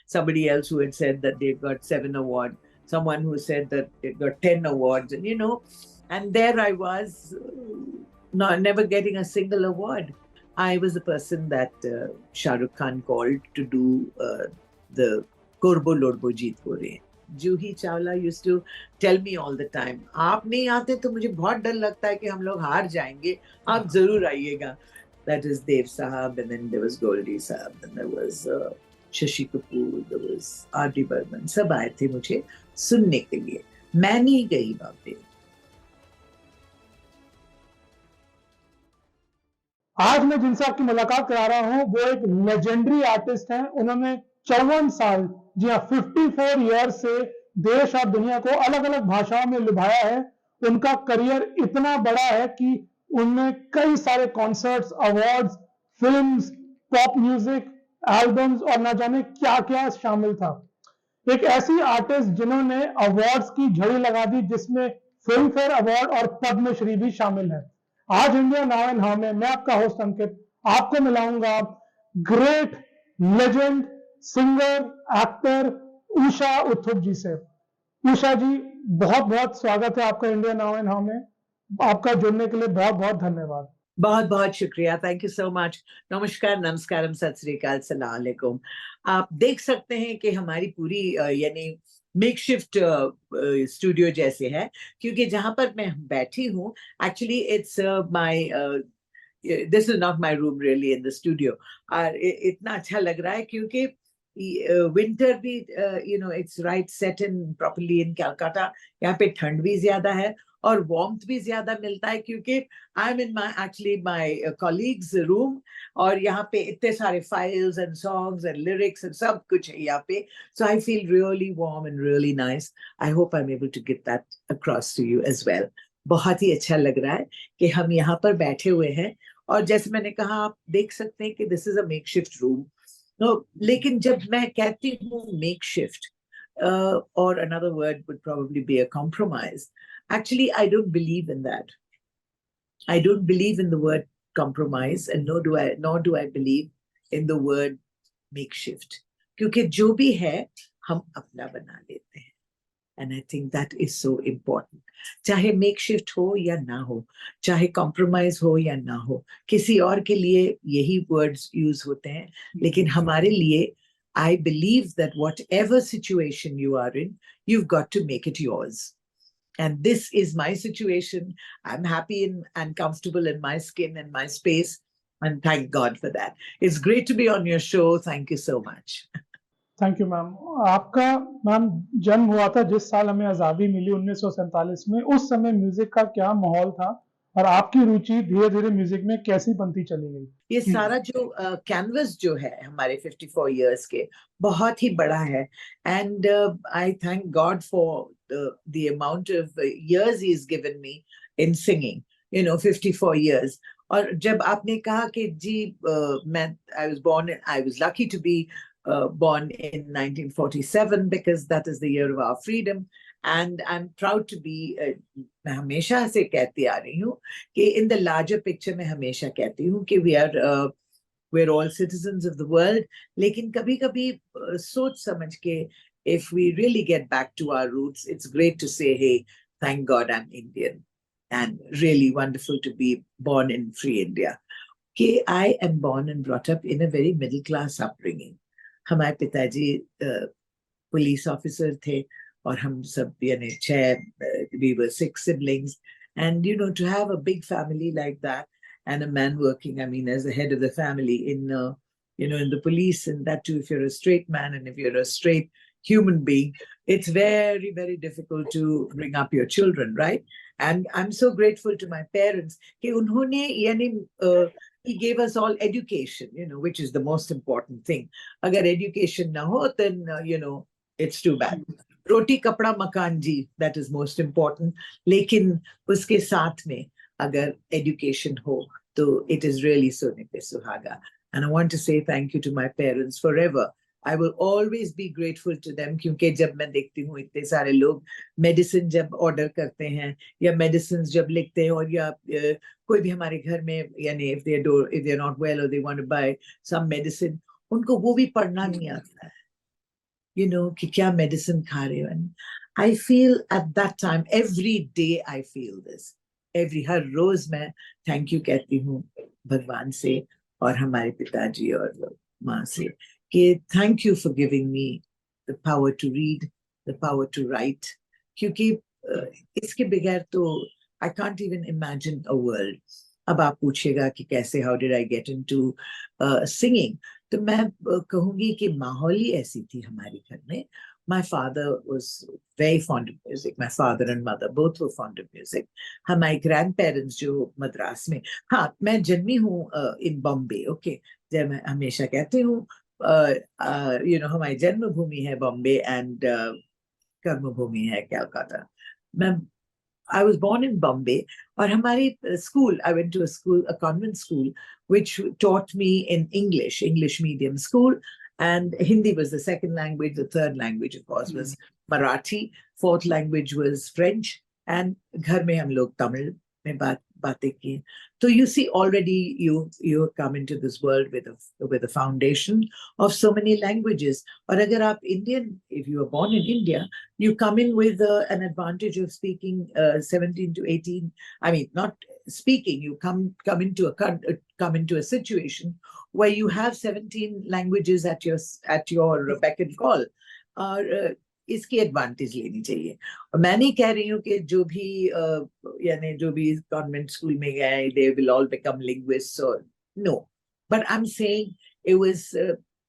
somebody else who had said that they've got 7 awards, someone who said that they've got 10 awards, and and there I was, never getting a single award. I was the person that Shah Rukh Khan called to do the Korbo Lodbo Jeet Ko Re. Juhi Chawla used to tell me all the time, आप नहीं आते तो मुझे बहुत डर लगता है कि हम लोग हार जाएंगे, आप जरूर आइएगा. That is Dev Sahab, and then there was Goldie Sahab, and there was Shashi Kapoor, there was R.D. Burman. सब आए थे मुझे सुनने के लिए. मैं नहीं गई वहाँ पे. आज मैं जिनसे आपकी मुलाकात करा रहा हूं वो एक लेजेंडरी आर्टिस्ट हैं. उन्होंने 54 साल, जी हाँ 54 ईयर से देश और दुनिया को अलग अलग भाषाओं में लुभाया है. उनका करियर इतना बड़ा है कि उनमें कई सारे concerts, awards, films, pop music, albums और ना जाने क्या क्या शामिल था. एक ऐसी आर्टिस्ट जिन्होंने अवार्ड्स की झड़ी लगा दी, जिसमें फिल्म फेयर अवार्ड और पद्मश्री भी शामिल है. आज इंडिया नाउ एंड हाउ में मैं आपका होस्ट अंकित आपको मिलाऊंगा great legend singer actor Usha Uthup जी से. उषा जी, बहुत बहुत स्वागत है आपका इंडिया नाउ एंड हाउ में. आपका जुड़ने के लिए बहुत बहुत धन्यवाद. बहुत बहुत शुक्रिया. Thank you so much. नमस्कार, नमस्कारम, सत श्री अकाल, सलाम अलैकुम. आप देख सकते हैं कि हमारी पूरी यानी मेकशिफ्ट स्टूडियो जैसे है, क्योंकि जहां पर मैं बैठी हूँ, actually it's my this is not my room really in the studio. और इतना अच्छा लग रहा है क्योंकि विंटर भी it's right set in properly in Calcutta. यहाँ पे ठंड भी ज्यादा है और वार्मथ भी ज्यादा मिलता है, क्योंकि I am in my colleague's room, और यहाँ पे इतने सारे files and songs and lyrics and सब कुछ है यहाँ पे. So I feel really warm and really nice. I hope I am able to get that across to you as well. बहुत ही अच्छा लग रहा है कि हम यहाँ पर बैठे हुए हैं, और जैसे मैंने कहा, आप देख सकते हैं कि this is a makeshift room. लेकिन जब मैं कहती हूँ मेकशिफ्ट, और another word would probably be a compromise. Actually, I don't believe in that. I don't believe in the word compromise, and nor do I believe in the word makeshift. क्योंकि जो भी है हम अपना बना लेते हैं, and I think that is so important. चाहे makeshift हो या ना हो, चाहे compromise हो या ना हो, किसी और के लिए यही words use होते हैं, लेकिन हमारे लिए I believe that whatever situation you are in, you've got to make it yours. And this is my situation. I'm happy and comfortable in my skin and my space. And thank God for that. It's great to be on your show. Thank you so much. Thank you ma'am. आपका ma'am जन्म हुआ था जिस साल हमें आज़ादी मिली 1947 में. उस समय म्यूजिक का क्या माहौल था और आपकी रुचि धीरे धीरे म्यूजिक में कैसी बनती चली गई? ये सारा जो कैनवस जो है हमारे 54 इयर्स के, बहुत ही बड़ा है. And I thank God for the amount of years he is given me in singing, 54 years. और जब आपने कहा कि जी मैं I was lucky to be born in 1947 because that is the year of our freedom, and I'm proud to be मैं हमेशा से कहती आ रही हूँ कि in the larger picture मैं हमेशा कहती हूँ कि we're all citizens of the world. लेकिन कभी-कभी सोच समझ के, if we really get back to our roots, it's great to say, hey, thank God I'm Indian, and really wonderful to be born in free India. कि I am born and brought up in a very middle class upbringing. हमारे पिताजी police officer थे, और हम सब यानी 6, we were 6 siblings, and to have a big family like that, and a man working, I mean, as the head of the family in in the police, and that too if you're a straight man and if you're a straight human being, it's very, very difficult to bring up your children, right? And I'm so grateful to my parents कि उन्होंने यानी he gave us all education, which is the most important thing. Agar education na ho, then, it's too bad. Roti, kapda, makan ji, that is most important. Lekin uske saath mein, agar education ho, to it is really sone pe suhaga. And I want to say thank you to my parents forever. I will always be grateful to them, क्योंकि जब मैं देखती हूँ इतने सारे लोग medicine जब order करते हैं या मेडिसिन जब लिखते हैं, और या कोई भी हमारे घर में यानी if they're not well or they want to buy some medicine, उनको वो भी पढ़ना नहीं आता है. you know, कि क्या medicine खा रहे हो. And I feel at that time, every day I feel this. हर रोज मैं थैंक यू कहती हूँ भगवान से और हमारे पिताजी और माँ से कि thank you for giving me the power to read, the power to write. क्योंकि इसके बगैर तो I can't even imagine a world. अब आप पूछिएगा कि कैसे, how did I get into singing, तो मैं कहूंगी कि माहौल ही ऐसी थी हमारे घर में. My father was very fond of music. My father and mother both were fond of music. हमारे grandparents जो मद्रास में, हाँ मैं जन्मी हूँ in Bombay, okay. जब मैं हमेशा कहती हूँ you know हमारी जन्मभूमि है बॉम्बे and कर्मभूमि है कलकत्ता. मैं I was born in Bombay, और हमारी school, I went to a school, a convent school, which taught me in English medium school, and Hindi was the second language. The third language, of course, was Marathi. Fourth language was French, and घर में हम लोग तमिल में बातें की. So you see, already you come into this world with a foundation of so many languages. और अगर आप Indian, if you were born in India, you come in with an advantage of speaking 17 to 18. I mean, not speaking. You come into a situation where you have 17 languages at your beck and call. और इसकी advantage लेनी चाहिए. और मैं नहीं कह रही हूँ कि जो भी यानी जो भी कॉन्वेंट स्कूल में गए they will all become linguists, or no, but I'm saying it was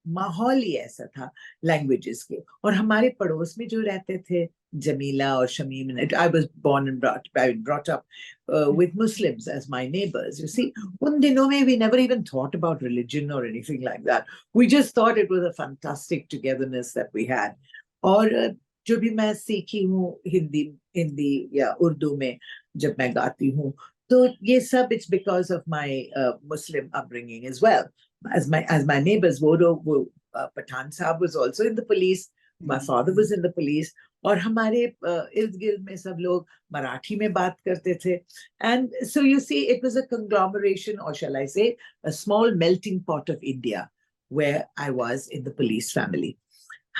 माहौल ही ऐसा था लैंग्वेजेस के. और हमारे पड़ोस में जो रहते थे जमीला और Shamim, I was born and brought up with Muslims as my neighbors. You see, उन दिनों में we never even thought about religion or anything like that. We just thought it was a fantastic togetherness that we had. और जो भी मैं सीखी हूँ हिंदी या उर्दू में जब मैं गाती हूँ, तो ये सब it's because of my Muslim upbringing as well. As my neighbors, Pathan Saab was also in the police. My father was in the police. और हमारे इर्द गिर्द में सब लोग मराठी में बात करते थे. And so you see, it was a conglomeration, or shall I say, a small melting pot of India, where I was in the police family.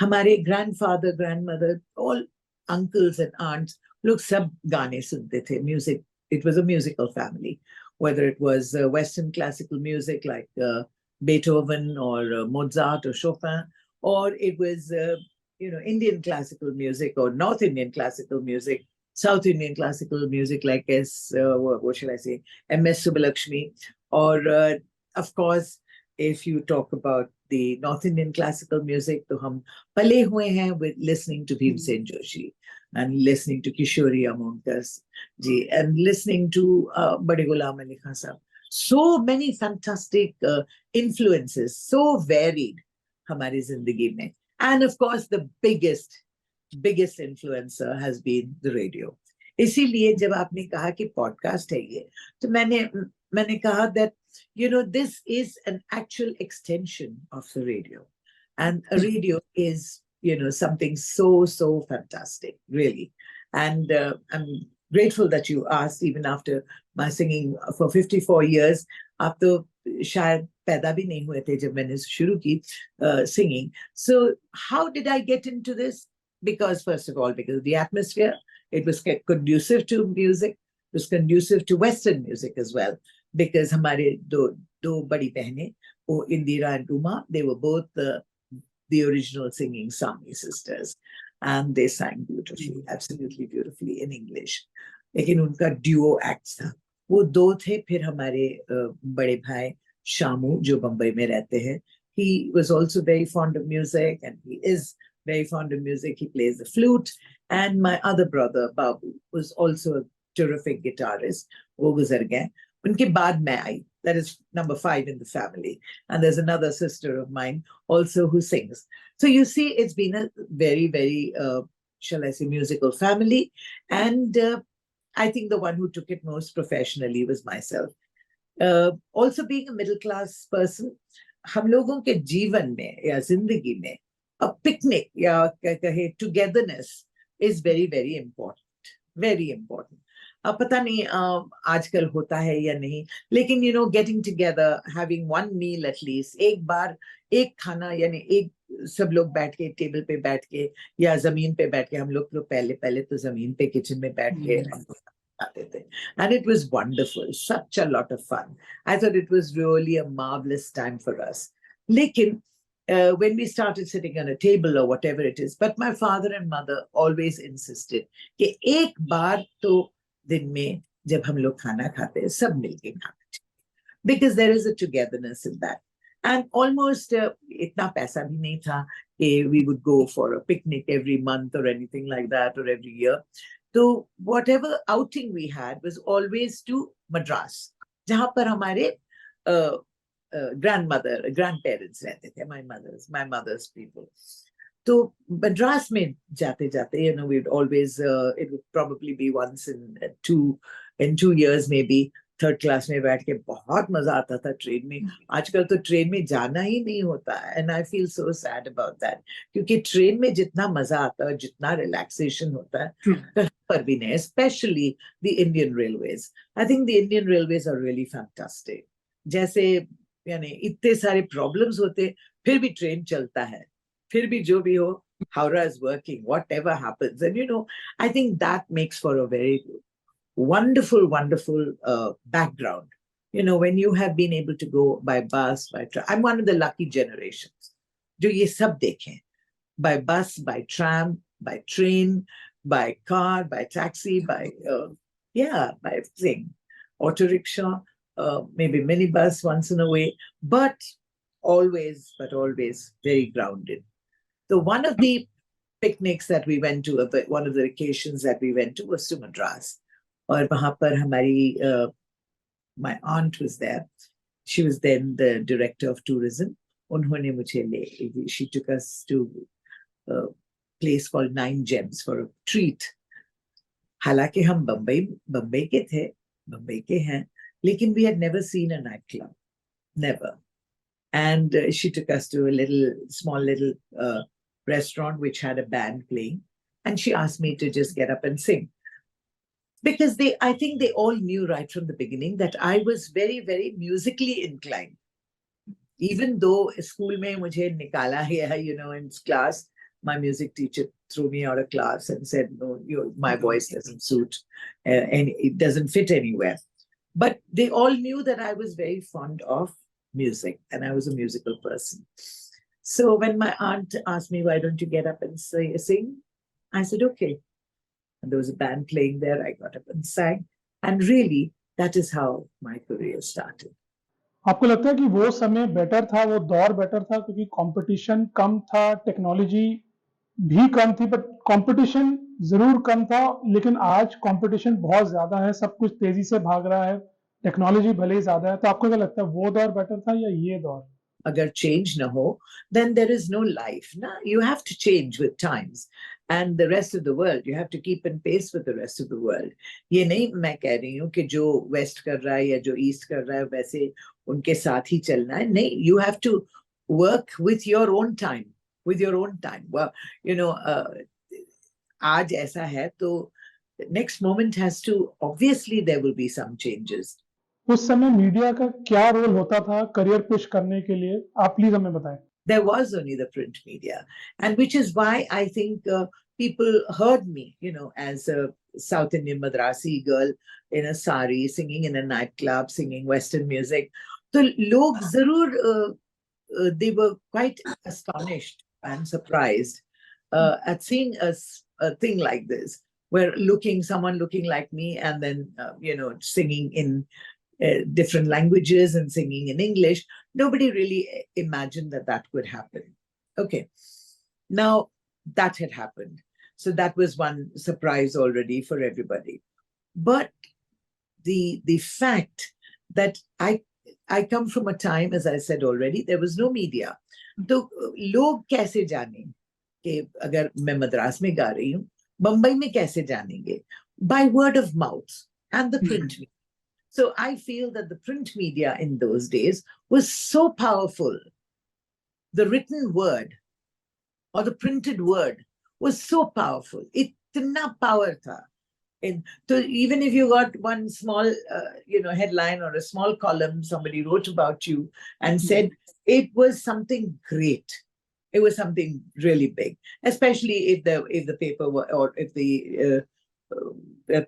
हमारे grandfather, grandmother, all uncles and aunts, लोग सब गाने सुनते थे, music. It was a musical family, whether it was Western classical music like Beethoven or Mozart or Chopin, or it was Indian classical music or North Indian classical music, South Indian classical music like what shall I say, M.S. Subbulakshmi, or of course, if you talk about the North Indian classical music, तो हम पले हुए हैं with listening to Bhimsen Joshi and listening to Kishori Amonkar ji and listening to Bade Ghulam Ali Khan sahab. So many fantastic influences, so varied हमारी जिंदगी में. And of course, the biggest influencer has been the radio. इसीलिए जब आपने कहा कि podcast है ये, तो मैंने कहा that this is an actual extension of the radio, and a radio is something so fantastic, really. And I'm grateful that you asked, even after my singing for 54 years. आप तो शायद पैदा भी नहीं हुए थे जब मैंने शुरू की singing. So how did I get into this? Because first of all, because of the atmosphere, it was conducive to music. It was conducive to Western music as well. Because हमारे दो बड़ी बहनें, वो Indira and Uma, they were both the original singing Sami sisters, and they sang beautifully, absolutely beautifully in English. लेकिन उनका duo act था. वो दो थे. फिर हमारे बड़े भाई शामू जो बम्बई में रहते हैं, he was also very fond of music, and he is very fond of music. He plays the flute. And my other brother Babu was also a terrific guitarist. वो गुजर गए. उनके बाद मैं आई. That is number 5 in the family. And there's another sister of mine also who sings. So you see, it's been a very, very, shall I say, musical family. And I think the one who took it most professionally was myself. Also being a middle class person, हम लोगों के जीवन में या जिंदगी में a picnic या कहे togetherness is very, very important. Very important. अब पता नहीं आजकल होता है या नहीं, लेकिन getting together, having one meal at least, एक बार एक खाना यानी सब लोग बैठ के टेबल पे बैठ के या जमीन पे बैठ के, हम लोग तो पहले तो जमीन पे किचन में बैठ के हम लोग खाते थे, and it was wonderful, such a lot of fun. I thought it was really a marvelous time for us. लेकिन when we started sitting on a table or whatever it is, but my father and mother always insisted कि एक बार तो दिन में जब हम लोग खाना खाते हैं सब मिलके खाना चाहिए, because there is a togetherness in that. And almost itna paisa bhi nahi tha कि we would go for a picnic every month or anything like that or every year. So whatever outing we had was always to Madras, जहाँ पर हमारे grandparents रहते थे, my mother's people. तो मद्रास में जाते जाते, you know, we'd always it would probably be once in 2 years maybe, third class में बैठ के बहुत मजा आता था ट्रेन में. आजकल तो ट्रेन में जाना ही नहीं होता, and I feel so sad about that, क्योंकि ट्रेन में जितना मजा आता है, जितना रिलैक्सेशन होता है, कहीं पर भी नहीं, specially the Indian Railways. I think the Indian Railways are really fantastic. जैसे यानी इतने सारे प्रॉब्लम्स होते, फिर भी ट्रेन चलता है, फिर भी जो भी हो, Howrah is working, whatever happens. And you know, I think that makes for a very wonderful background. You know, when you have been able to go by bus, by tram. I'm one of the lucky generations. जो ये सब देखें, by bus, by tram, by train, by car, by taxi, by by everything, auto rickshaw, maybe minibus once in a way, but always very grounded. So one of the picnics that we went to, one of the vacations that we went to was to Madras. और वहाँ पर हमारी my aunt was there. She was then the director of tourism. उन्होंने मुझे ले, she took us to a place called Nine Gems for a treat. हालांकि हम बम्बई के थे, बम्बई के हैं, लेकिन we had never seen a nightclub, never. And she took us to a small little restaurant which had a band playing, and she asked me to just get up and sing. Because I think they all knew right from the beginning that I was very, very musically inclined. Even though school mein mujhe nikala hai, you know, in class, my music teacher threw me out of class and said, no, my voice doesn't suit and it doesn't fit anywhere. But they all knew that I was very fond of music and I was a musical person. So when my aunt asked me, why don't you get up and sing? I said, okay. And there was a band playing there. I got up and sang. And really, that is how my career started. आपको लगता है कि वो समय better था, वो दौर better था क्योंकि कंपटीशन कम था, टेक्नोलॉजी भी कम थी, बट कंपटीशन जरूर कम था, लेकिन आज कंपटीशन बहुत ज्यादा है, सब कुछ तेजी से भाग रहा है, टेक्नोलॉजी भले ही ज्यादा है. तो आपको क्या लगता है, वो दौर बेटर था या ये दौर? अगर चेंज ना हो, then there is no life. Na? You have to change with times. And the rest of the world, you have to keep in pace with the rest of the world. ये नहीं मैं कह रही हूँ कि जो वेस्ट कर रहा है या जो ईस्ट कर रहा है वैसे उनके साथ ही चलना है. नहीं, you have to work with your own time, with your own time. Well, you know, आज ऐसा है तो next moment has to, obviously there will be some changes. उस समय मीडिया का क्या रोल होता था करियर पुश करने के लिए, आप प्लीज हमें बताएं. There was only the print media, and which is why I think people heard me, you know, as a South Indian Madrasi girl in a sari, singing in a nightclub, singing Western music. So log zarur, they were quite astonished and surprised at seeing a thing like this, where someone looking like me and then, you know, singing in different languages and singing in English. Nobody really imagined that could happen. Okay. Now that had happened. So that was one surprise already for everybody. But the fact that I come from a time, as I said already, there was no media. So log kaise jane कि अगर मैं मद्रास में गा रही हूँ, बम्बई में कैसे जानेंगे? By word of mouth and the print media. So I feel that the print media in those days was so powerful. The written word or the printed word was so powerful. Itna power tha. So even if you got one small, you know, headline or a small column, somebody wrote about you and said it was something great. It was something really big, especially if the paper were, or if the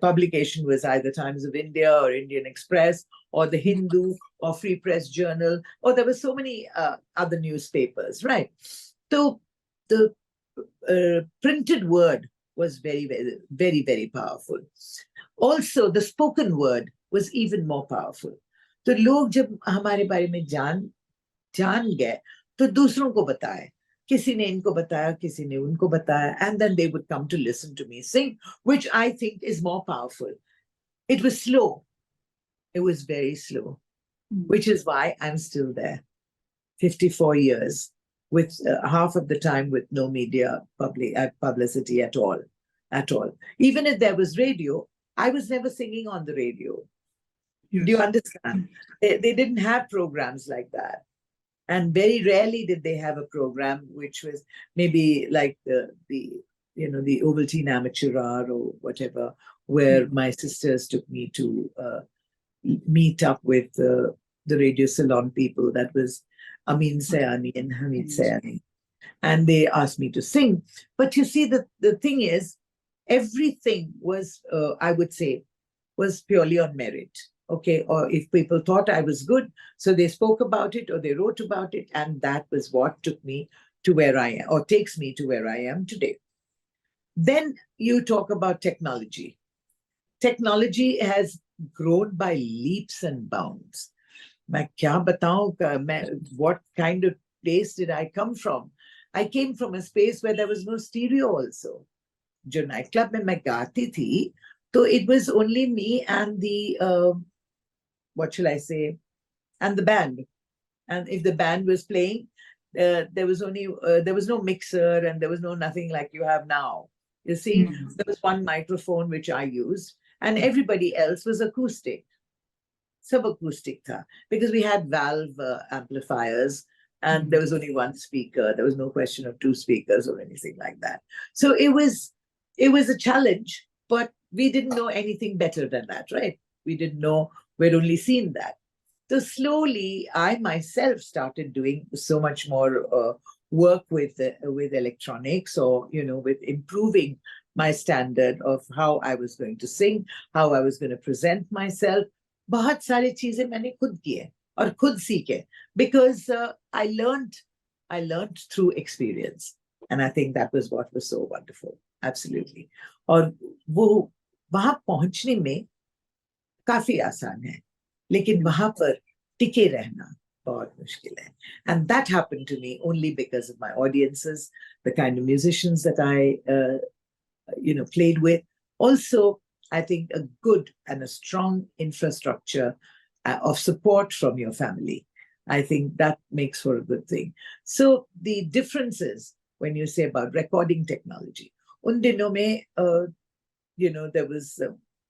publication was either Times of India or Indian Express or the Hindu or Free Press Journal, or there were so many other newspapers, right? So the printed word was very, very, very, very powerful. Also, the spoken word was even more powerful. तो लोग जब हमारे बारे में जान गए तो दूसरों को बताए, किसी ने इनको बताया, किसी ने उनको बताया, and then they would come to listen to me sing, which I think is more powerful. It was slow. It was very slow, which is why I'm still there. 54 years, with half of the time with no media publicity at all. Even if there was radio, I was never singing on the radio. Yes. Do you understand? They didn't have programs like that. And very rarely did they have a program which was maybe like the Ovaltine Amateur Hour or whatever, where my sisters took me to meet up with the Radio Ceylon people. That was Amin Sayani and Hamid Sayani. And they asked me to sing. But you see, the thing is, everything was, I would say, was purely on merit. Okay, or if people thought I was good, so they spoke about it or they wrote about it, and that was what took me to where I am, or takes me to where I am today. Then you talk about technology. Technology has grown by leaps and bounds. मैं क्या बताऊं, what kind of place did I come from? I came from a space where there was no stereo also. जो nightclub में मैं गाती थी, so it was only me and the what shall I say, and the band. And if the band was playing, there was no mixer and there was nothing like you have now. You see, there was one microphone which I used, and everybody else was acoustic. Sub acoustic tha, because we had valve amplifiers, and there was only one speaker. There was no question of two speakers or anything like that. So it was a challenge, but we didn't know anything better than that, right? We didn't know. We'd only seen that. So slowly, I myself started doing so much more work with electronics, or with improving my standard of how I was going to sing, how I was going to present myself. बहुत सारी चीजें मैंने खुद किए और खुद सीखे, because I learned through experience, and I think that was what was so wonderful. Absolutely. और वो वहां पहुंचने में काफी आसान है, लेकिन वहां पर टिके रहना बहुत मुश्किल है. And that happened to me only because of my audiences, the kind of musicians that I played with. Also, I think a good and a strong infrastructure of support from your family. I think that makes for a good thing. So the differences when you say about recording technology, un dino mein, there was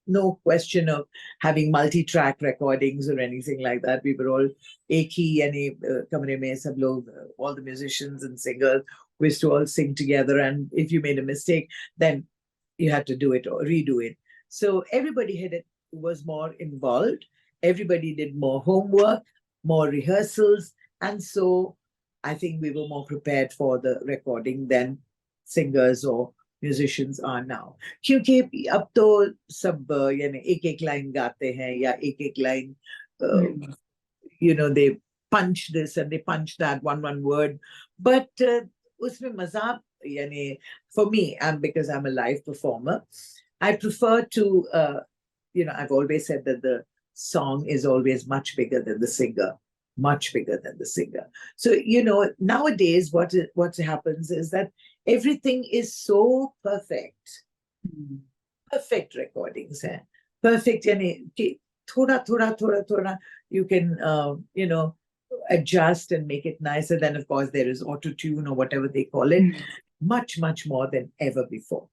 no question of having multi-track recordings or anything like that. We were all ek hi yani kamre mein sab log, all the musicians and singers, we used to all sing together, and if you made a mistake, then you had to do it or redo it. So everybody was more involved. Everybody did more homework, more rehearsals, and so I think we were more prepared for the recording than singers or musicians are now. क्योंकि अब तो सब यानी एक line गाते हैं या एक line, they punch this and they punch that, one word, but उसमें मजा यानी for me, because I'm a live performer, I prefer to I've always said that the song is always much bigger than the singer. Much bigger than the singer. So, nowadays what happens is that everything is so perfect. Perfect recordings. Perfect. Thoda, you can, adjust and make it nicer. Then, of course, there is auto-tune or whatever they call it. Much, much more than ever before.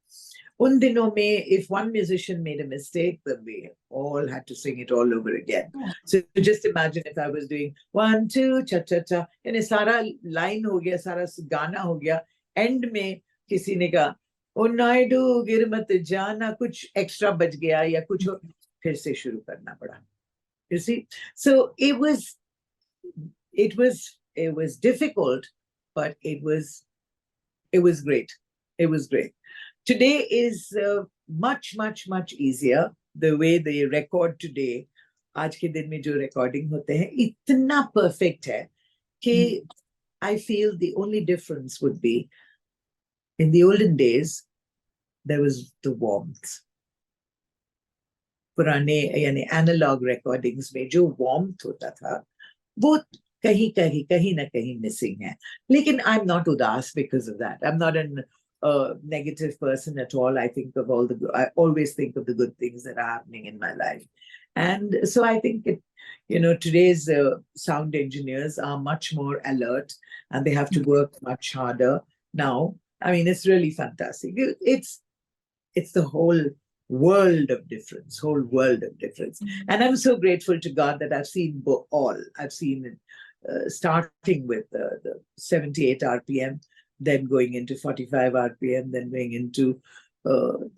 Un dino mein, if one musician made a mistake, then we all had to sing it all over again. So just imagine if I was doing 1, 2, cha cha cha, and sara line ho gaya, sara gana ho gaya, end mein kisi ne kaha, "Oh Naidu, gir mat jana," kuch extra bach gaya ya kuch phir se shuru karna pada. You see, so it was difficult, but it was It was great. It was great. Today is much, much, much easier. The way they record today, आज के दिन में जो recording होते हैं, इतना perfect है कि I feel the only difference would be in the olden days, there was the warmth. पुराने यानी एनालॉग रिकॉर्डिंग्स में जो वार्मथ होता था वो कहीं ना कहीं मिसिंग है. लेकिन आई एम नॉट उदास because of that. I am not an negative person at all. I always think of the good things that are happening in my life. And so I think today's sound engineers are much more alert and they have to work much harder now. I mean, it's really fantastic. It's the whole world of difference. And I'm so grateful to God that I've seen all. I've seen starting with the 78 RPM, then going into 45 RPM, then going into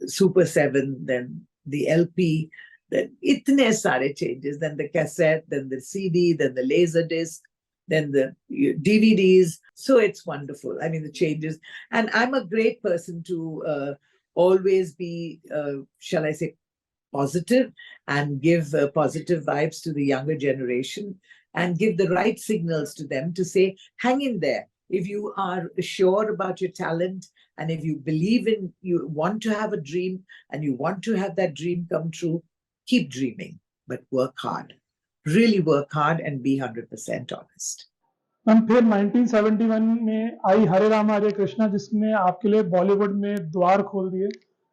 Super 7, then the LP, then itne sare changes, then the cassette, then the CD, then the laser disc, then the DVDs. So it's wonderful. I mean, the changes. And I'm a great person to always be, shall I say, positive and give positive vibes to the younger generation and give the right signals to them to say, hang in there. If you are sure about your talent and if you believe you want to have a dream and you want to have that dream come true, keep dreaming, but work hard. Really work hard and be 100% honest. Ma'am फिर 1971 में आई हरे राम हरे कृष्णा, जिसने आपके लिए बॉलीवुड में द्वार खोल दिए.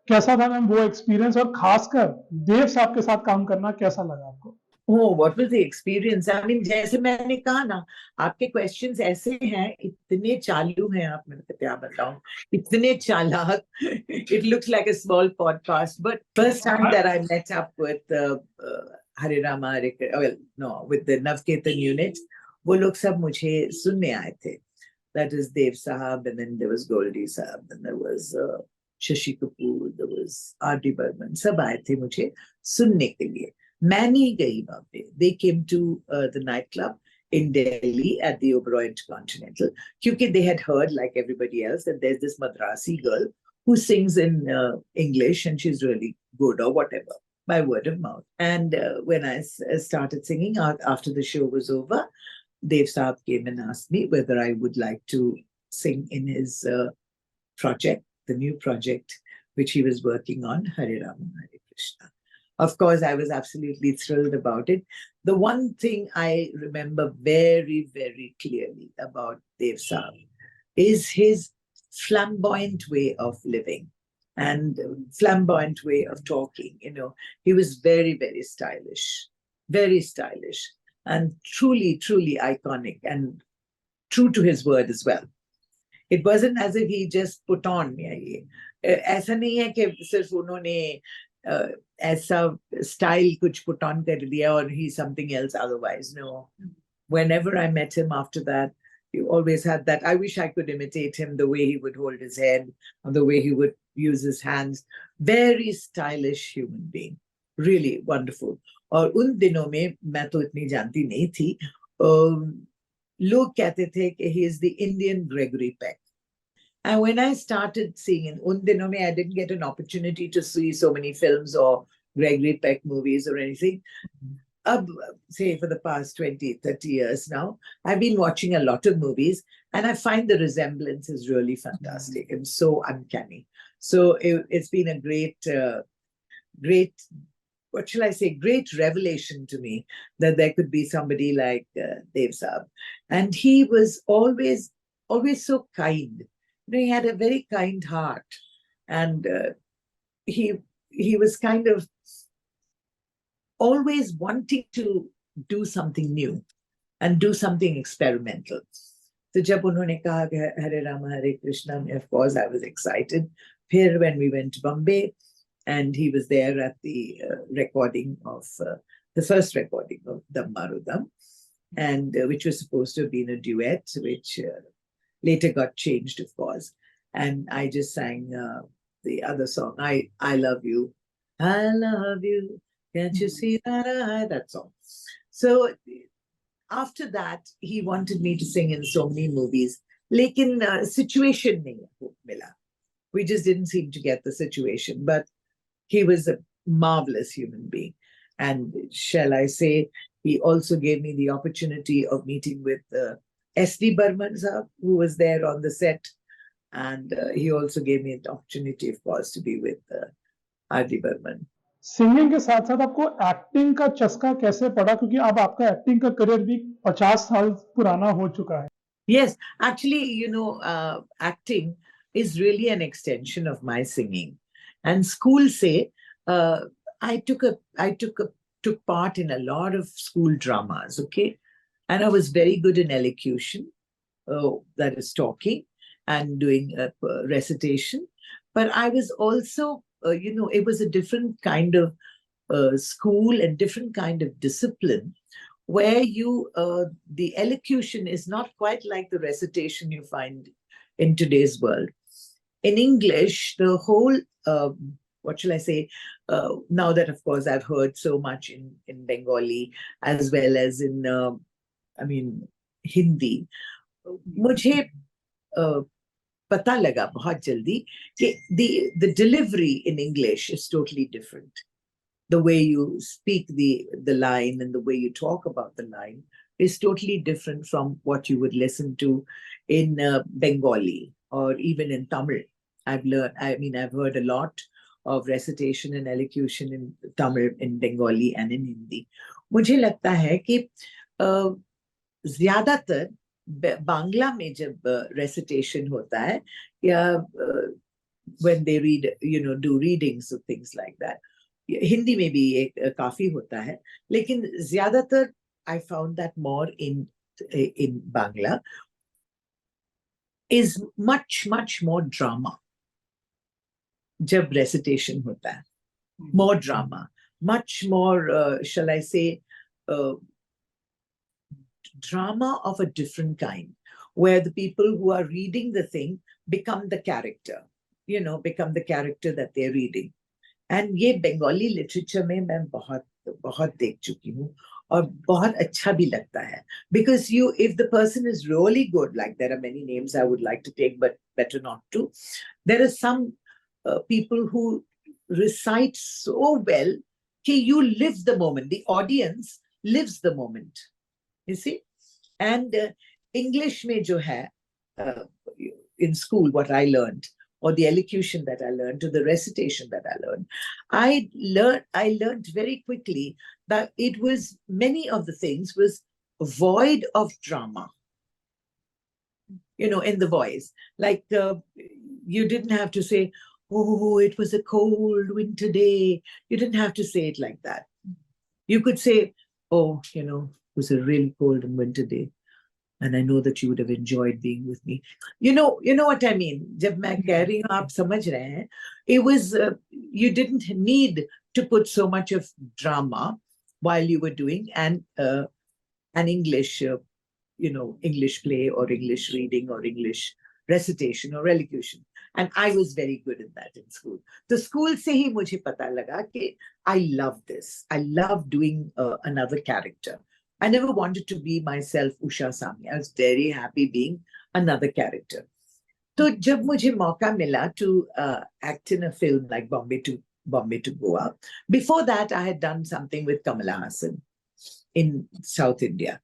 कैसा था मैम वो एक्सपीरियंस, और खासकर देव साहब के साथ काम करना कैसा लगा आपको? Oh, what was the experience? I mean, जैसे मैंने कहा ना, आपके questions ऐसे हैं, इतने चालू हैं, आप मेरे को क्या बताऊं, इतने चालाक. It looks like a small podcast, but first time that I met up with Hare Rama Hare, well, no, with the Navketan unit, वो लोग सब मुझे सुनने आए थे. That is Dev Sahab, and then there was Goldie Sahab, and there was Shashi Kapoor, there was R.D. Burman. सब आए थे मुझे सुनने के लिए. मैं नहीं गई वहां पे. They came to the nightclub in Delhi at the Oberoi Intercontinental, क्योंकि they had heard, like everybody else, that there's this Madrasi girl who sings in English and she's really good or whatever, by word of mouth. And when I started singing after the show was over, Dev Saab came and asked me whether I would like to sing in his project, the new project which he was working on, Hare Rama Hare Krishna. Of course, I was absolutely thrilled about it. The one thing I remember very, very clearly about Dev Saab is his flamboyant way of living and flamboyant way of talking. He was very, very stylish, and truly, truly iconic and true to his word as well. It wasn't as if he just put on. ऐसा नहीं है कि सिर्फ उन्होंने ऐसा style कुछ put on कर दिया or he's something else otherwise. No. Whenever I met him after that, he always had that. I wish I could imitate him, the way he would hold his head, or the way he would use his hands. Very stylish human being. Really wonderful. और उन दिनों में मैं तो इतनी जानती नहीं थी. लोग कहते थे कि he is the Indian Gregory Peck. And when I started seeing in un dinon mein, I didn't get an opportunity to see so many films or Gregory Peck movies or anything. Say for the past 20, 30 years now, I've been watching a lot of movies and I find the resemblance is really fantastic and so uncanny. So it's been a great, what shall I say, great revelation to me that there could be somebody like Dev Saab. And he was always so kind. He had a very kind heart, and he was kind of always wanting to do something new and do something experimental. So जब उन्होंने कहा Hare Rama Hare Krishna, of course I was excited. Here when we went to Bombay, and he was there at the recording of the first recording of Dam Marudam, and which was supposed to have been a duet, which later got changed, of course. And I just sang the other song, I love you, can't you see that? That song. So after that, he wanted me to sing in so many movies. लेकिन situation नहीं मिला. We just didn't seem to get the situation, but he was a marvelous human being. And shall I say, he also gave me the opportunity of meeting with S.D. Burman sahab, who was there on the set. And he also gave me the opportunity, of course, to be with R.D. Burman. Singing के साथ साथ आपको acting का चस्का कैसे पड़ा, क्योंकि अब आपका एक्टिंग का करियर भी 50 साल पुराना हो चुका है. Yes, actually, acting is really an extension of my singing. And school say, I took part in a lot of school dramas, okay? And I was very good in elocution, that is talking and doing recitation. But I was also, it was a different kind of school and different kind of discipline where the elocution is not quite like the recitation you find in today's world. In English, the whole, what shall I say, now that, of course, I've heard so much in Bengali as well as in, Hindi, मुझे पता लगा बहुत जल्दी कि the delivery in English is totally different. The way you speak the line and the way you talk about the line is totally different from what you would listen to in Bengali or even in Tamil. I've heard a lot of recitation and elocution in Tamil, in Bengali and in Hindi. मुझे लगता है कि ज़्यादातर बांग्ला में जब recitation होता है या when they read, do readings or things like that, Hindi में भी एक काफी होता है, लेकिन ज्यादातर I found that more in Bangla is much more drama. जब recitation होता है, more drama, much more, shall I say, drama of a different kind, where the people who are reading the thing become the character, become the character that they're reading. And ये Bengali literature में मैं बहुत देख चुकी हूँ और बहुत अच्छा भी लगता है, because if the person is really good, like there are many names I would like to take but better not to, there are some people who recite so well कि you live the moment, the audience lives the moment, you see. And English में जो है, in school what I learned, or the elocution that I learned, or the recitation that I learned, I learned very quickly that it was, many of the things was void of drama, in the voice. Like you didn't have to say, oh, it was a cold winter day. You didn't have to say it like that. You could say, oh, it was a really cold and winter day. And I know that you would have enjoyed being with me. You know what I mean? जब मैं कह रही हूँ, आप समझ रहे हैं? It was, you didn't need to put so much of drama while you were doing an English, English play or English reading or English recitation or elocution. And I was very good in that in school. The school से ही मुझे पता लगा कि I love this. I love doing another character. I never wanted to be myself, Usha Sami. I was very happy being another character. So जब मुझे मौका मिला to act in a film like Bombay to Goa, before that I had done something with Kamala Hassan in South India.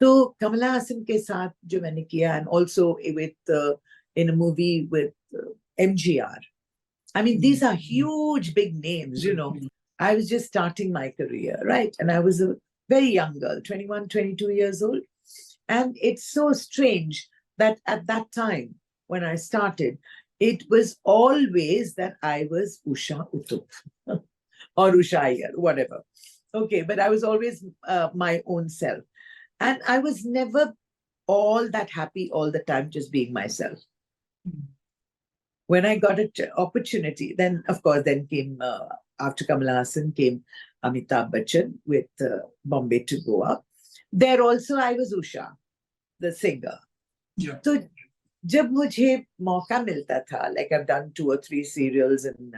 So Kamala Hassan के साथ जो मैंने किया, and also with in a movie with MGR. I mean, these are huge, big names, I was just starting my career, right? And I was a very young girl, 21, 22 years old. And it's so strange that at that time, when I started, it was always that I was Usha Uttup or Usha Iyer, whatever. Okay, but I was always my own self. And I was never all that happy all the time just being myself. When I got an opportunity, then, of course, then came, after Kamala Hassan, came Amitabh Bachchan with Bombay to Goa. There also I was Usha, the singer. Yeah. So, जब मुझे मौका मिलता था, like I've done 2 or 3 serials in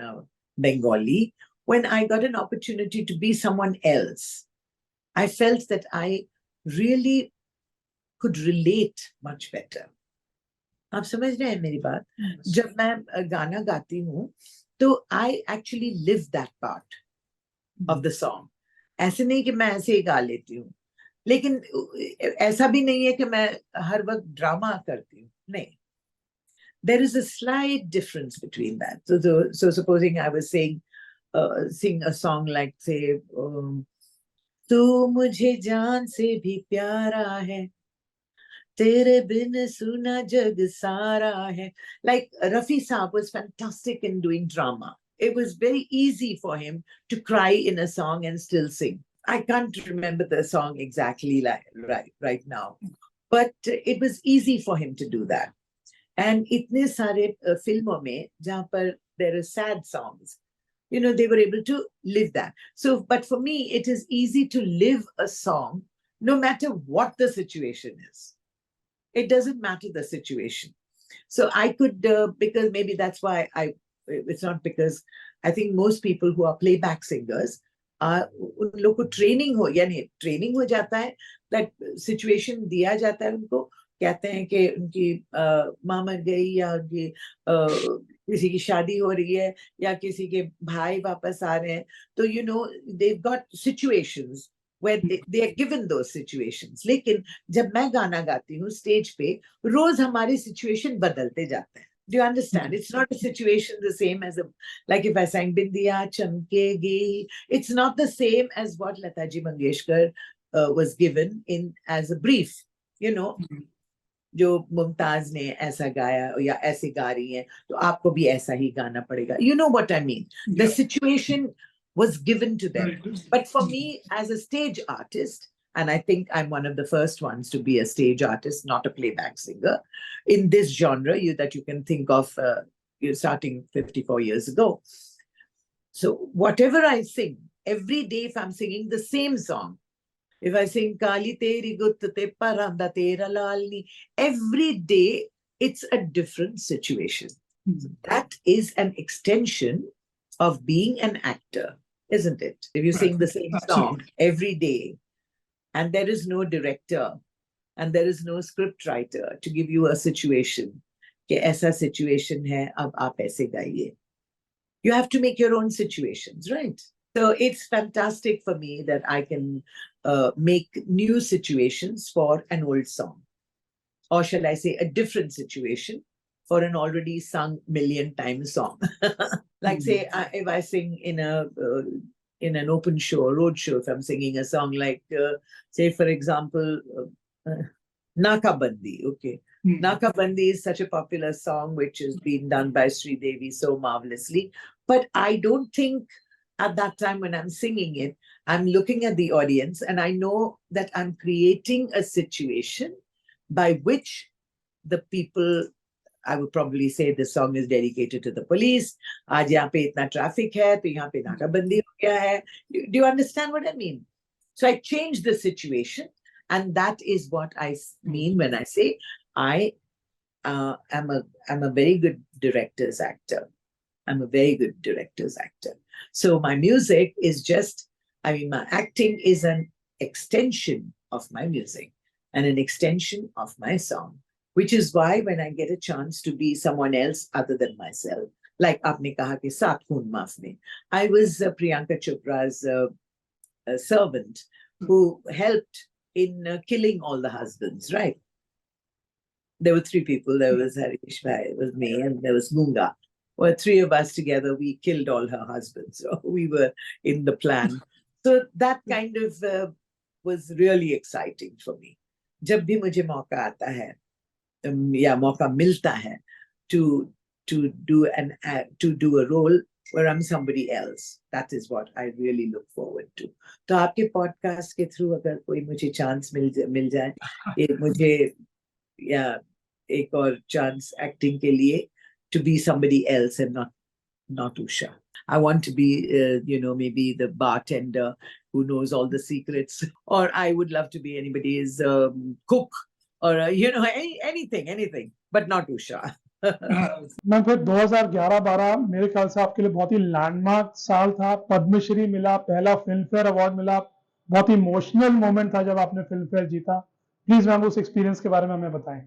Bengali, when I got an opportunity to be someone else, I felt that I really could relate much better. आप समझ रहे हैं मेरी बात? जब मैं गाना गाती हूँ तो I actually live that part of the song. ऐसे नहीं कि मैं ऐसे ही गा लेती हूँ, लेकिन ऐसा भी नहीं है कि मैं हर वक्त ड्रामा करती हूँ, नहीं. There is a slight difference between that. So supposing I was saying, sing a song like, say, तू मुझे जान से भी प्यारा है, तेरे बिन सुना जग सारा hai. Like Rafi Saab was fantastic in doing drama. It was very easy for him to cry in a song and still sing. I can't remember the song exactly right now, but it was easy for him to do that. And itne sare filmon mein jahan par there are sad songs, they were able to live that. So, but for me, it is easy to live a song no matter what the situation is. It doesn't matter the situation. So I could, because maybe that's why it's not because I think most people who are playback singers, उन लोग को training हो, यानी training हो जाता है, that situation दिया जाता है उनको, कहते हैं कि उनकी माँ मर गई या उनकी किसी की शादी हो रही है या किसी के भाई वापस आ रहे हैं, तो they've got situations where they are given those situations. लेकिन जब मैं गाना गाती हूँ स्टेज पे, रोज हमारी सिचुएशन बदलते जाते हैं. Do you understand? It's not a situation the same as like if I sang Bindiya Chamkegi, it's not the same as what Lataji Mangeshkar was given in as a brief, जो मुमताज ने ऐसा गाया या ऐसे गा रही हैं, तो आपको भी ऐसा ही गाना पड़ेगा. You know what I mean? The situation was given to them. But for me, as a stage artist, and I think I'm one of the first ones to be a stage artist, not a playback singer, in this genre that you can think of starting 54 years ago. So whatever I sing, every day if I'm singing the same song, if I sing Kali Teri Gut Te Paranda Tera Lalni, every day it's a different situation. That is an extension of being an actor, isn't it? If you sing the same song every day, and there is no director, and there is no script writer to give you a situation, कि ऐसा situation है, अब आप ऐसे गाइए. You have to make your own situations, right? So it's fantastic for me that I can make new situations for an old song. Or shall I say a different situation for an already sung million times song. Like say, if I sing in an open show, road show, if I'm singing a song like, say for example, Naka Bandi, okay. Naka Bandi is such a popular song which has been done by Sri Devi so marvelously. But I don't think at that time when I'm singing it, I'm looking at the audience and I know that I'm creating a situation by which the people, I would probably say the song is dedicated to the police. Aaj yahan pe itna traffic hai, to yahan pe nakabandi ho gaya hai. Do you understand what I mean? So I change the situation, and that is what I mean when I say I am a very good director's actor. I'm a very good director's actor. So my music is just, my acting is an extension of my music and an extension of my song, which is why when I get a chance to be someone else other than myself, like aapne kaha ki Saat Khoon Maaf mein, I was Priyanka Chopra's servant who helped in killing all the husbands, right? There were three people. There was Harish Bhai, it was me, and there was Munga. Well, three of us together, we killed all her husbands. So we were in the plan. So that kind of was really exciting for me. जब भी मुझे मौका आता है या मौका मिलता है to do a role where I'm somebody else, that is what I really look forward to. तो आपके podcast के through अगर कोई मुझे chance मिल जाए, मुझे या एक और chance acting के लिए to be somebody else and not Usha. I want to be, maybe the bartender who knows all the secrets, or I would love to be anybody's cook, or anything, but not Usha. मैं फिर 2011-12 मेरे ख्याल से आपके लिए बहुत ही landmark साल था. पद्मश्री मिला, पहला फिल्म फेयर अवार्ड मिला, बहुत ही इमोशनल मोमेंट था जब आपने फिल्म फेयर जीता. प्लीज मैम उस एक्सपीरियंस के बारे में हमें बताएं.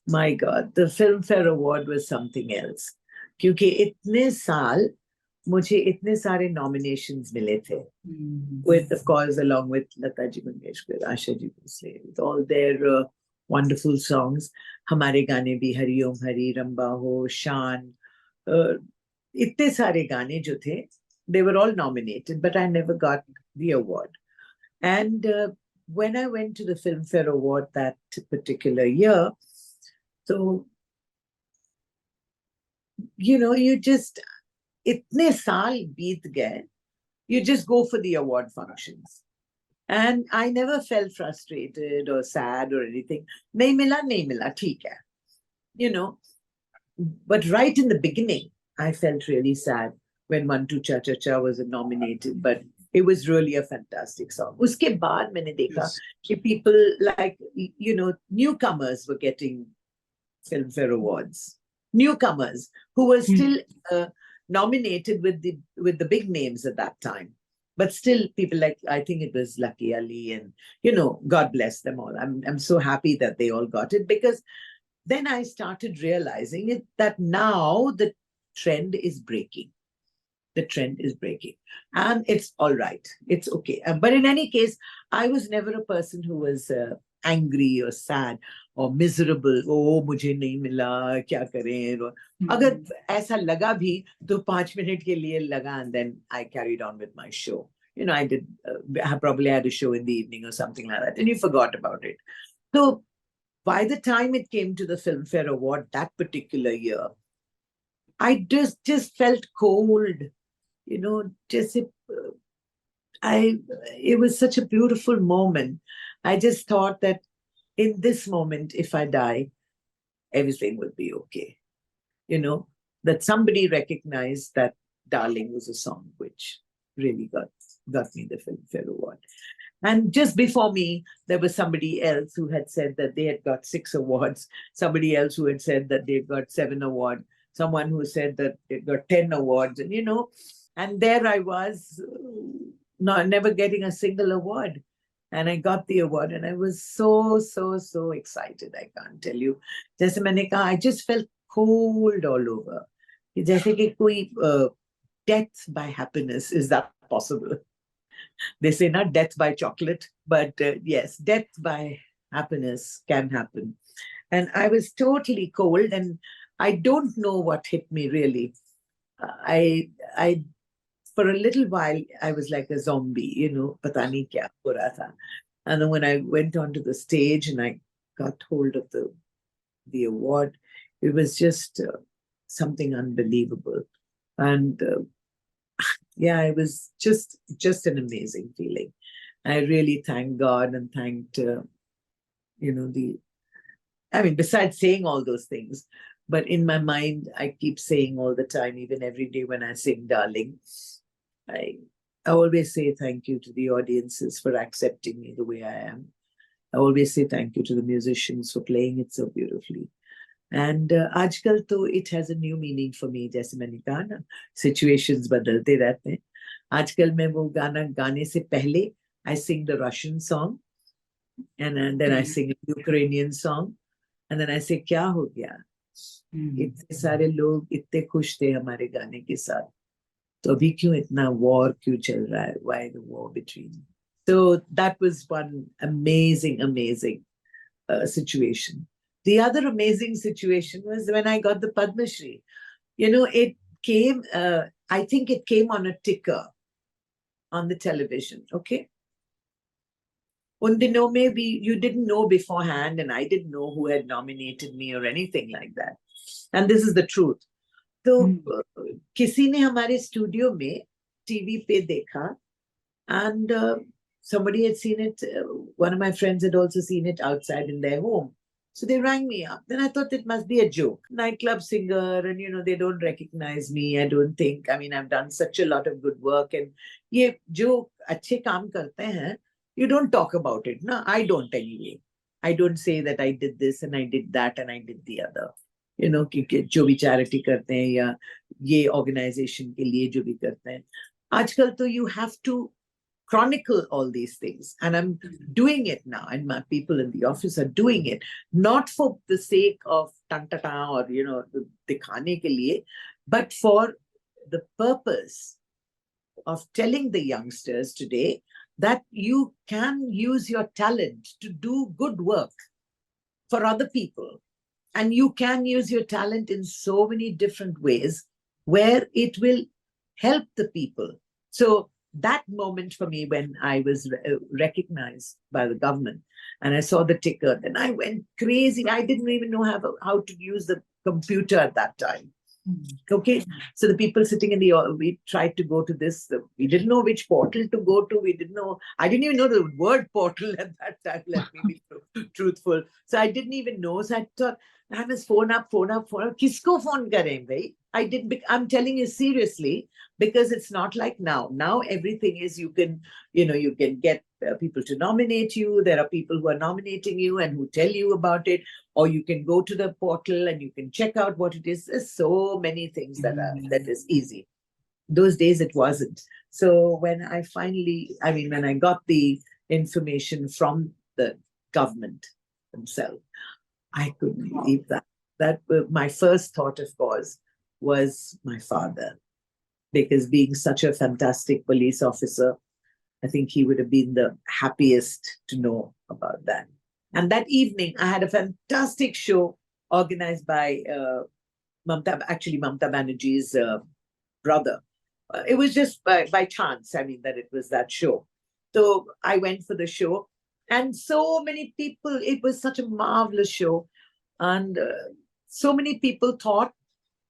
My God, the Filmfare Award was something else. क्योंकि इतने साल मुझे इतने सारे nominations मिले थे. With, of course, along with Lata Ji Mangeshkar, Asha Ji Bhosle, with all their wonderful songs. हमारे गाने भी हरि ओम हरि, रंबा हो, शान, इतने सारे गाने जो थे, they were all nominated, but I never got the award. And when I went to the Filmfare Award that particular year, so, you know, you just, itne saal beet gaye, you just go for the award functions. And I never felt frustrated or sad or anything. Nahi mila, theek hai. You know, but right in the beginning, I felt really sad when One Two Cha Cha Cha was nominated, but it was really a fantastic song. Uske baad maine dekha ki people like, you know, newcomers were getting Filmfare Awards. Newcomers who were still nominated with the big names at that time. But still, people like, I think it was Lucky Ali, and, you know, God bless them all. I'm so happy that they all got it, because then I started realizing it, that now the trend is breaking. The trend is breaking. And it's all right. It's okay. But in any case, I was never a person who was angry or sad or miserable. Oh, मुझे नहीं मिला, क्या करें? अगर ऐसा लगा भी, तो 5 minutes के लिए लगा, and then I carried on with my show. You know, I did, I probably had a show in the evening or something like that, and you forgot about it. So by the time it came to the Filmfare Award that particular year, I just felt cold. You know, just it was such a beautiful moment. I just thought that in this moment, if I die, everything will be okay. You know, that somebody recognized that Darling was a song which really got me the Filmfare Award. And just before me, there was somebody else who had said that they had got 6 awards, somebody else who had said that they'd got 7 awards, someone who said that they got 10 awards, and, you know, and there I was, never getting a single award. And I got the award, and I was so excited. I can't tell you. जैसे मैंने कहा, I just felt cold all over. जैसे कि कोई death by happiness, is that possible? They say not death by chocolate, but yes, death by happiness can happen. And I was totally cold, and I don't know what hit me really. I for a little while, I was like a zombie, you know, pata nahi kya ho raha tha. And then when I went onto the stage and I got hold of the award, it was just something unbelievable. And yeah, it was just an amazing feeling. I really thank God and thanked, you know, I mean, besides saying all those things, but in my mind, I keep saying all the time, even every day when I sing Darling, I always say thank you to the audiences for accepting me the way I am. I always say thank you to the musicians for playing it so beautifully. And आजकल तो it has a new meaning for me, जैसे मैंने कहा ना, situations बदलते रहते हैं. आजकल मैं वो गाना गाने से पहले I sing the Russian song, and then I sing a Ukrainian song, and then I say क्या हो गया? इतने सारे लोग इतने खुश थे हमारे गाने के साथ, तो अभी क्यों इतना war क्यों चल रहा है? Why the war between? So that was one amazing situation. The other amazing situation was when I got the Padma Shri. You know, it came, I think it came on a ticker on the television, okay? Un dino mein you didn't know beforehand, and I didn't know who had nominated me or anything like that. And this is the truth. So, किसी ने हमारे studio में TV पे देखा, and somebody had seen it, one of my friends had also seen it outside in their home. So they rang me up. Then I thought it must be a joke. Nightclub singer, and, you know, they don't recognize me, I don't think. I mean, I've done such a lot of good work, and ये जो अच्छे काम करते हैं, you don't talk about it. No, I don't anyway. I don't say that I did this and I did that and I did the other. You know, कि जो भी charity करते हैं या ये organization के लिए जो भी करते हैं. आजकल तो you have to chronicle all these things. And I'm doing it now, and my people in the office are doing it, not for the sake of tantata or, dikhane ke liye, but for the purpose of telling the youngsters today that you can use your talent to do good work for other people. And you can use your talent in so many different ways where it will help the people. So that moment for me, when I was recognized by the government and I saw the ticker, then I went crazy. I didn't even know how to use the computer at that time. Okay, so the people sitting in we tried to go to this. We didn't know which portal to go to. I didn't even know the word portal at that time. Let me be truthful. So I didn't even know. So I thought, I must phone up. Kisko phone kare, bhai? I'm telling you seriously, because it's not like now. Now everything is, you can get people to nominate you. There are people who are nominating you and who tell you about it. Or you can go to the portal and you can check out what it is. There's so many things that is easy. Those days it wasn't. So when I got the information from the government themselves, I couldn't believe that. My first thought, of course, was my father, because being such a fantastic police officer, I think he would have been the happiest to know about that. And that evening, I had a fantastic show organized by Mamta Banerjee's brother. It was just by chance, that it was that show. So I went for the show, and so many people, it was such a marvelous show. And so many people thought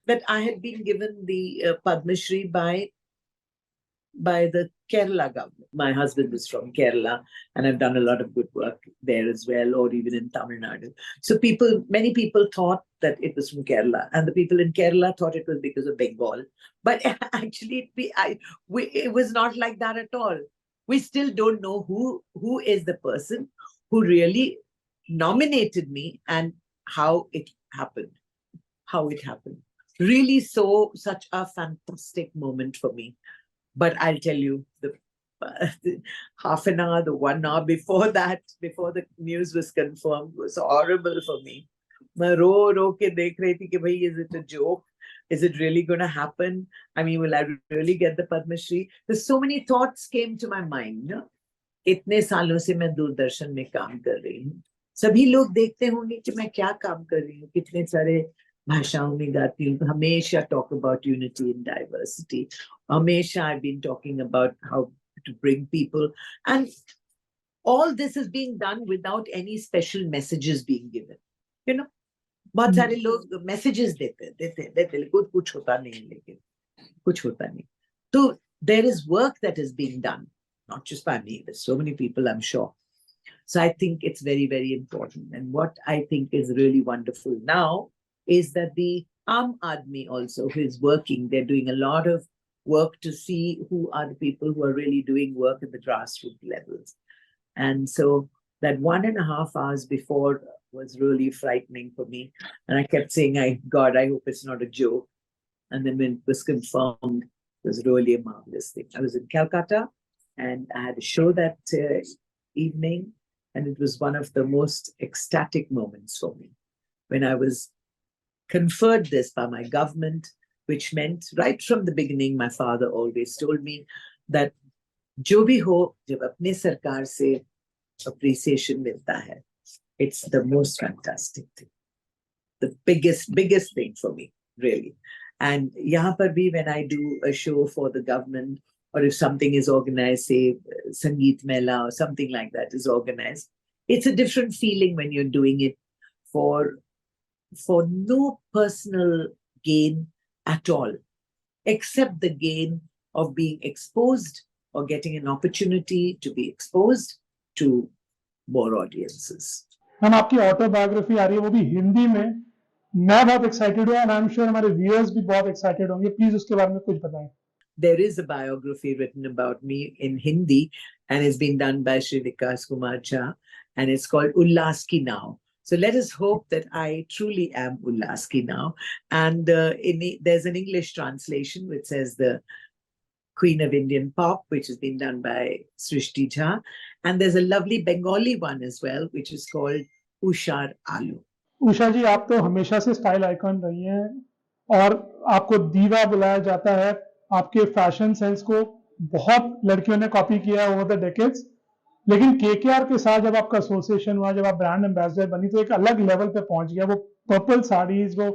that I had been given the Padma Shri by the Kerala government. My husband was from Kerala, and I've done a lot of good work there as well, or even in Tamil Nadu. So many people thought that it was from Kerala, and the people in Kerala thought it was because of Bengal. But actually, it was not like that at all. We still don't know who is the person who really nominated me and how it happened. Really, such a fantastic moment for me. But I'll tell you, the half an hour, the 1 hour before the news was confirmed, was horrible for me. मैं रो के देख रही थी कि भाई, is it a joke? Is it really going to happen? Will I really get the Padma Shri? There's so many thoughts came to my mind. इतने सालों से मैं दूरदर्शन में काम कर रही हूँ. सभी लोग देखते होंगे कि मैं क्या काम कर रही हूँ, कितने सारे भाषाओं में गाती हूँ. हमेशा talk about unity and diversity. Hamesha I've been talking about how to bring people, and all this is being done without any special messages being given. बहुत सारे लोग messages देते कुछ होता नहीं, लेकिन कुछ होता नहीं. So there is work that is being done, not just by me. There's so many people, I'm sure. So I think it's very, very important. And what I think is really wonderful now is that the Aam Aadmi also, who is working, they're doing a lot of work to see who are the people who are really doing work at the grassroots levels. And so that 1.5 hours before was really frightening for me. And I kept saying, God, I hope it's not a joke. And then when it was confirmed, it was really a marvelous thing. I was in Calcutta, and I had a show that evening, and it was one of the most ecstatic moments for me when I was conferred this by my government, which meant right from the beginning, my father always told me that जो भी हो, जब अपने सरकार से appreciation मिलता है, it's the most fantastic thing, the biggest thing for me, really. And यहाँ पर भी, when I do a show for the government, or if something is organized, say Sangeet Mela or something like that is organized, it's a different feeling when you're doing it for no personal gain at all, except the gain of being exposed or getting an opportunity to be exposed to more audiences. Ma'am, आपकी autobiography आ रही है, वो भी हिंदी में. मैं बहुत excited हूँ, and I am sure हमारे व्यूअर्स भी बहुत एक्साइटेड होंगे. प्लीज उसके बारे में कुछ बताएं. There is a biography written about me in Hindi, and it's been done by Shri Vikas Kumar Jha, and it's called Ullas Ki Nao. So let us hope that I truly am Ullas Ki Nao. And there's an English translation which says the Queen of Indian Pop, which has been done by Srishti Jha. And there's a lovely Bengali one as well, which is called Ushar Alu. Usha जी, आप तो हमेशा से style icon रही हैं और आपको दीवा बुलाया जाता है। आपके फैशन सेंस को बहुत लड़कियों ने कॉपी किया ओवर द डेकेड्स, लेकिन केकेआर के साथ जब आपका एसोसिएशन हुआ, जब आप ब्रांड एम्बेसडर बनी, तो एक अलग लेवल पे पहुंच गया। वो पर्पल साड़ीज, वो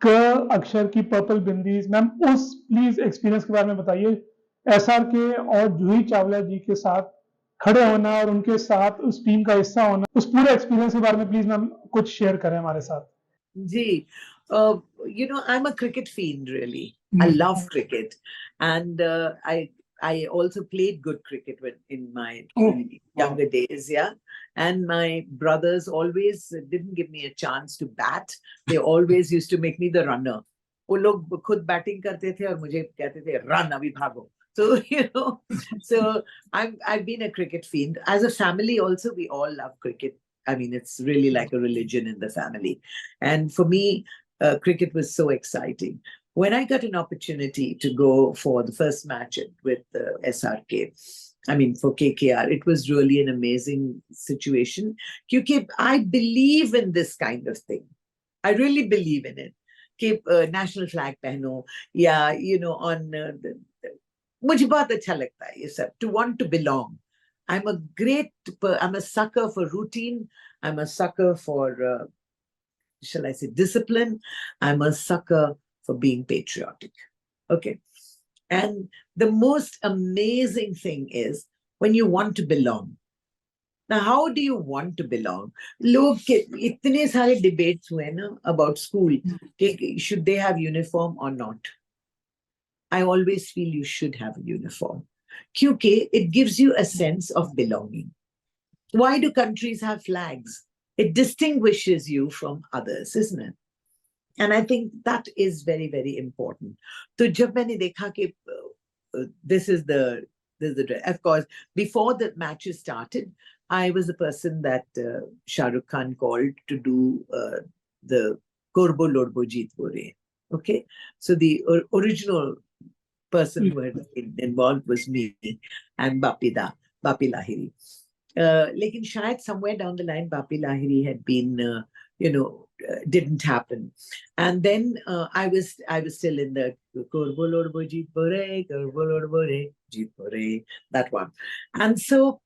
क अक्षर की पर्पल बिंदीज, मैम उस प्लीज एक्सपीरियंस के बारे में बताइए। एसआरके और जूही चावला जी के साथ खड़े होना और उनके साथ उस टीम का हिस्सा होना, उस पूरे एक्सपीरियंस के बारे में प्लीज मैम कुछ शेयर करें हमारे साथ। Gee, I'm a cricket fiend, really. I love cricket, and I also played good cricket in my younger days. Yeah, and my brothers always didn't give me a chance to bat. They always used to make me the runner. वो लोग खुद batting करते थे और मुझे कहते थे run अभी भागो. So so I've been a cricket fiend. As a family, also we all love cricket. I mean, it's really like a religion in the family. And for me, cricket was so exciting. When I got an opportunity to go for the first match with SRK, I mean, for KKR, it was really an amazing situation. Because I believe in this kind of thing. I really believe in it. कि national flag पहनो या on मुझे बहुत अच्छा लगता है ये सब, to want to belong. I'm a sucker for routine. I'm a sucker for, shall I say, discipline. I'm a sucker for being patriotic. Okay. And the most amazing thing is when you want to belong. Now, how do you want to belong? Look, itne sare debates हुए ना about school. Should they have uniform or not? I always feel you should have a uniform. Because it gives you a sense of belonging. Why do countries have flags? It distinguishes you from others, isn't it? And I think that is very, very important. So jab maine dekha ki this is the of course, before the matches started, I was the person that Shah Rukh Khan called to do the Korbo Lodbo Jeet Bore. Okay, so the original person who had been involved was me and Bapi Lahiri. Lekin shayad somewhere down the line, Bapi Lahiri had been, didn't happen. And then I was still in the Korbo Lodbo Jeet Bore, Jeet Bore, that one. And so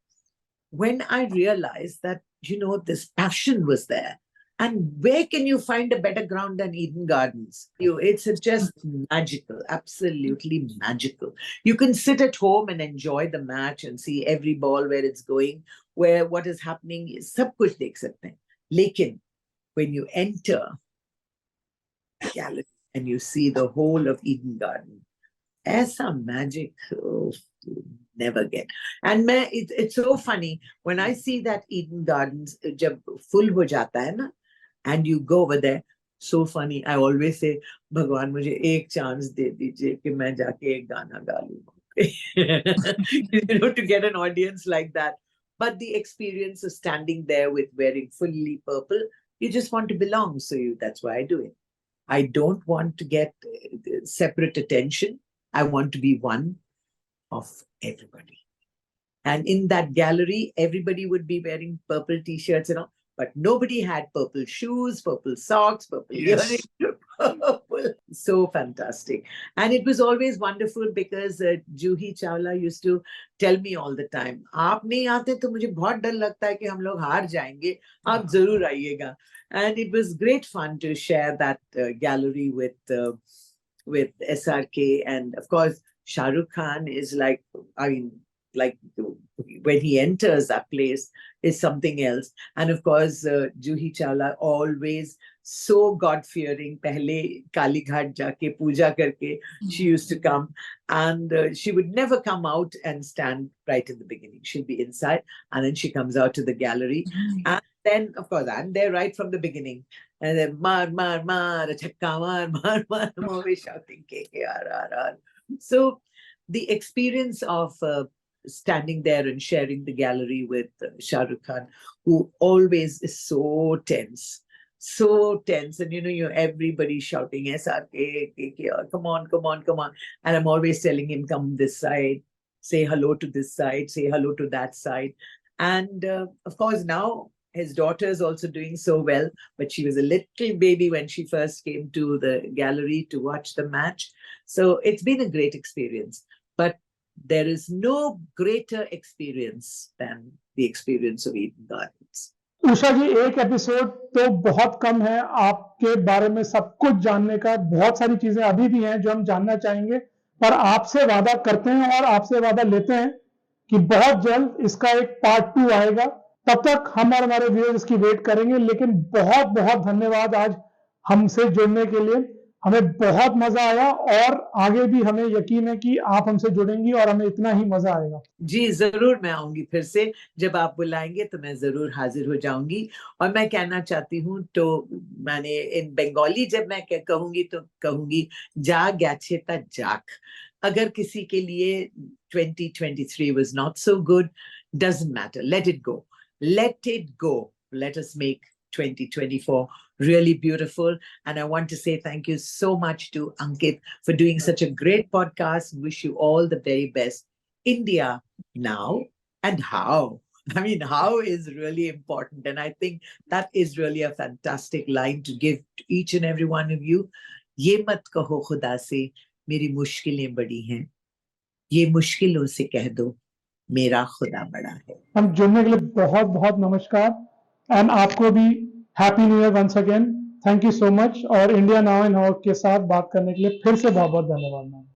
when I realized that, this passion was there, and where can you find a better ground than Eden Gardens? It's just magical, absolutely magical. You can sit at home and enjoy the match and see every ball where it's going, where what is happening. Sab kuch dekh sakte hain. Lekin, when you enter the gallery and you see the whole of Eden Garden, aisa magic, never get. And it's so funny, when I see that Eden Gardens, jab full ho jata hai na, and you go over there, so funny. I always say, Bhagwan, mujhe ek chance de dijiye ki main jaake ek gana ga lu. To get an audience like that. But the experience of standing there with wearing fully purple, you just want to belong. So that's why I do it. I don't want to get separate attention. I want to be one of everybody. And in that gallery, everybody would be wearing purple t-shirts and all. But nobody had purple shoes, purple socks, purple earrings, purple. So fantastic. And it was always wonderful because Juhi Chawla used to tell me all the time, "Aap nahi aate to mujhe bahut dar lagta hai ki hum log haar jayenge. Aap zarur aiyega." And it was great fun to share that gallery with SRK. And of course, Shah Rukh Khan is like when he enters that place is something else. And of course, Juhi Chawla always so God-fearing. Pehle Kali Ghat jaake puja karke, she used to come, and she would never come out and stand right in the beginning. She'd be inside, and then she comes out to the gallery. And then, of course, I'm there right from the beginning. And then, chakka, mar, I'm always shouting, KKR. So the experience of standing there and sharing the gallery with Shah Rukh Khan, who always is so tense, so tense, and everybody shouting SRK, come on, come on, come on. And I'm always telling him, come this side, say hello to this side, say hello to that side. And of course, now his daughter is also doing so well, but she was a little baby when she first came to the gallery to watch the match. So it's been a great experience. But there is no greater experience than the experience of Eden Gardens. Usha जी, एक episode तो बहुत कम है आपके बारे में सब कुछ जानने का। बहुत सारी चीजें अभी भी हैं जो हम जानना चाहेंगे, पर आपसे वादा करते हैं और आपसे वादा लेते हैं कि बहुत जल्द इसका एक पार्ट 2 आएगा। तब तक हम और हमारे व्यूअर्स इसकी वेट करेंगे। लेकिन बहुत बहुत धन्यवाद आज हमसे जुड़ने के लिए। हमें बहुत मजा आया और आगे भी हमें यकीन है कि आप हमसे जुड़ेंगी और हमें इतना ही मजा आएगा। जी जरूर, मैं आऊंगी फिर से। जब आप बुलाएंगे तो मैं जरूर हाजिर हो जाऊंगी। और मैं कहना चाहती हूँ, तो मैंने इन बंगाली जब मैं कहूंगी तो कहूंगी जा गैछे ता जाक। अगर किसी के लिए 2023 was not so good, doesn't matter, let it go, let us make 2024 really beautiful. And I want to say thank you so much to Ankit for doing such a great podcast. Wish you all the very best. India now and how. I mean, how is really important. And I think that is really a fantastic line to give to each and every one of you. ये मत कहो खुदा से मेरी मुश्किलें बड़ी हैं, ये मुश्किलों से कह दो मेरा खुदा बड़ा है। हम जुड़ने के लिए बहुत बहुत नमस्कार। एंड आपको भी happy new year once again. Thank you so much. और इंडिया नाउ एंड हाउ के साथ बात करने के लिए फिर से बहुत बहुत धन्यवाद।